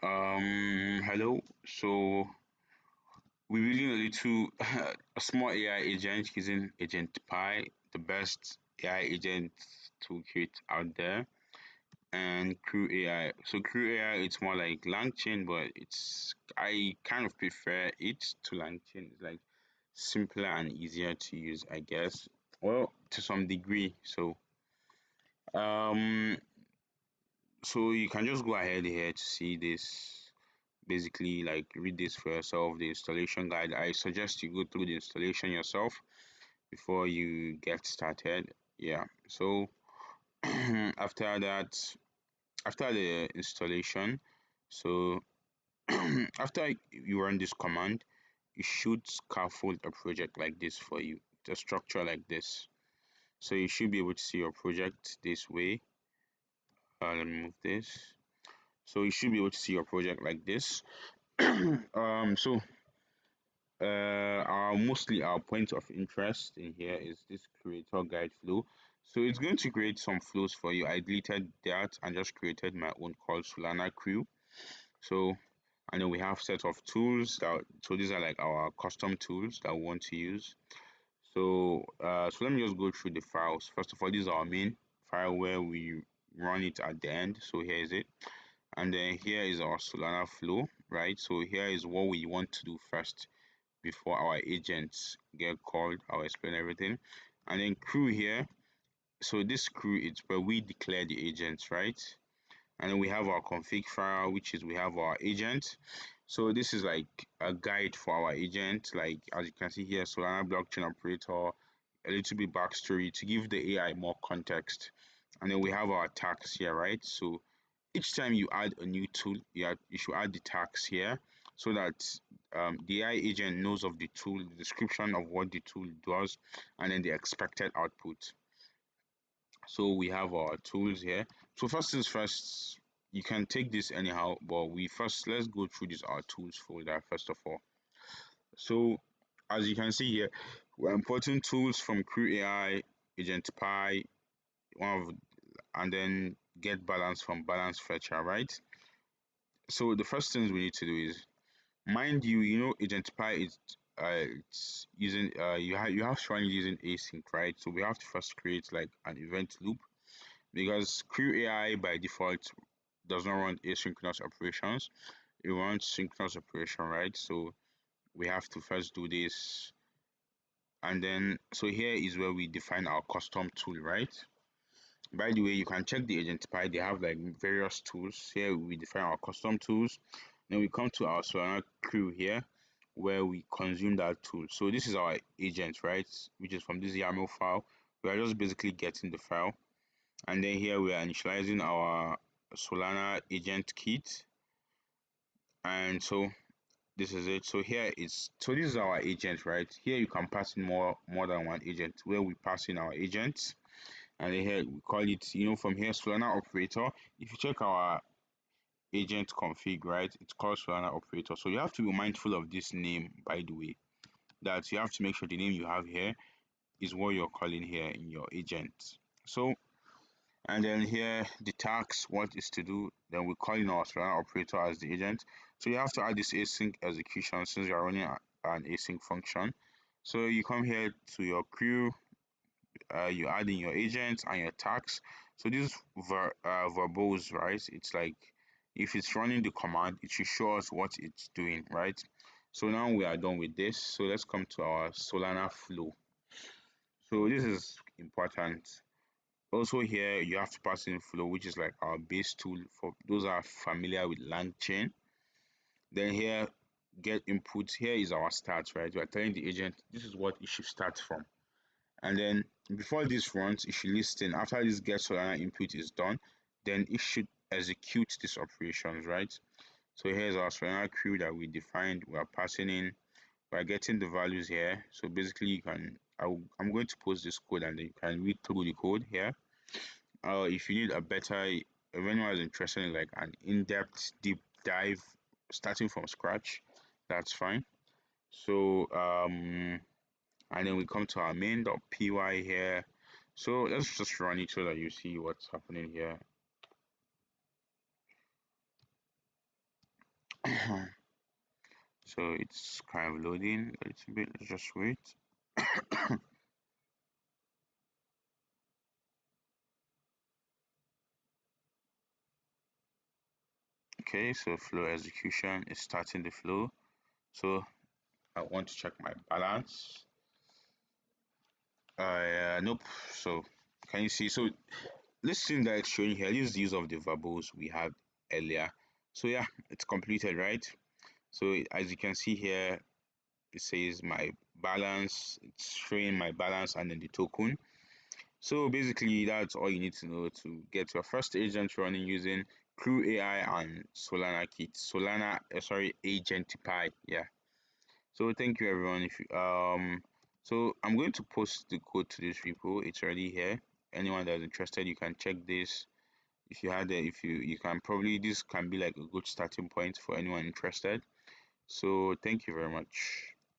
Hello. So we're building a little a small AI agent using AgentiPy, the best AI agent toolkit out there, and CrewAI. So CrewAI, it's more like LangChain, but I kind of prefer it to LangChain. It's like simpler and easier to use, I guess. Well, to some degree. Um, so you can just go ahead here to see this. Basically, like read this for yourself, the installation guide. I suggest you go through the installation yourself before you get started. Yeah. So after that, after the installation, so after you run this command, it should scaffold a project like this for you, a structure like this. So you should be able to see your project this way. Let me move this. So you should be able to see your project like this. So mostly our point of interest in here is this creator guide flow. So it's going to create some flows for you. I deleted that and just created my own called Solana Crew. So and then we have set of tools so these are like our custom tools that we want to use. So let me just go through the files. First of all, this is our main file where we run it at the end. So here is it. And then here is our Solana flow, right? So here is what we want to do first before our agents get called. I'll explain everything. And then crew here. So this crew is where we declare the agents, right? And then we have our config file, which is we have our agent. So this is like a guide for our agent. Like as you can see here, Solana blockchain operator, a little bit backstory to give the AI more context. And then we have our tags here, right? So each time you add a new tool, you should add the tags here so that the AI agent knows of the tool, the description of what the tool does, and then the expected output. So we have our tools here. So first things first, you can take this anyhow, but let's go through this our tools folder first of all. So as you can see here, we're importing tools from CrewAI, AgentiPy, and then get balance from balance fetcher, right? So the first things we need to do is, mind you, AgentiPy is it's using you have to run it using async, right? So we have to first create like an event loop because CrewAI by default does not run asynchronous operations. It runs synchronous operation, right? So we have to first do this, and then so here is where we define our custom tool, right? By the way, you can check the AgentiPy. They have like various tools. Here we define our custom tools. Then we come to our Solana crew here, where we consume that tool. So this is our agent, right? Which is from this YAML file. We are just basically getting the file. And then here we are initializing our Solana agent kit. And so this is it. So this is our agent, right? Here you can pass in more than one agent, where we pass in our agents. And then here we call it, from here, Solana operator. If you check our agent config, right, it's called Solana operator. So you have to be mindful of this name, by the way, that you have to make sure the name you have here is what you're calling here in your agent. So, and then here the tags, what is to do, then we call in our Solana operator as the agent. So you have to add this async execution since you're running an async function. So you come here to your crew, you add in your agents and your tags. So these verbose, right? It's like if it's running the command, it should show us what it's doing, right? So now we are done with this. So let's come to our Solana flow. So this is important. Also here, you have to pass in flow, which is like our base tool for those are familiar with LangChain. Then here, get input. Here is our start, right? We are telling the agent this is what it should start from. And then before this runs, it should listen. After this get Solana input is done, then it should execute these operations, right? So here's our Solana crew that we defined. We are passing in, we are getting the values here. So basically, I'm going to post this code and then you can read through the code here. If you need if anyone is interested in like an in-depth deep dive starting from scratch, that's fine. So and then we come to our main.py here. So let's just run it so that you see what's happening here. So it's kind of loading a little bit. Let's just wait. Okay, so flow execution is starting the flow. So I want to check my balance. Nope. So can you see? So this thing that it's showing here, this is the use of the verbose we had earlier. So yeah, it's completed, right? So as you can see here, it says my balance. It's showing my balance and then the token. So basically, that's all you need to know to get your first agent running using CrewAI and Solana Kit. Solana, sorry, AgentiPy. Yeah. So thank you everyone. If you, so I'm going to post the code to this repo. It's already here. Anyone that's interested, you can check this. If you had, if you can probably this can be like a good starting point for anyone interested. So thank you very much.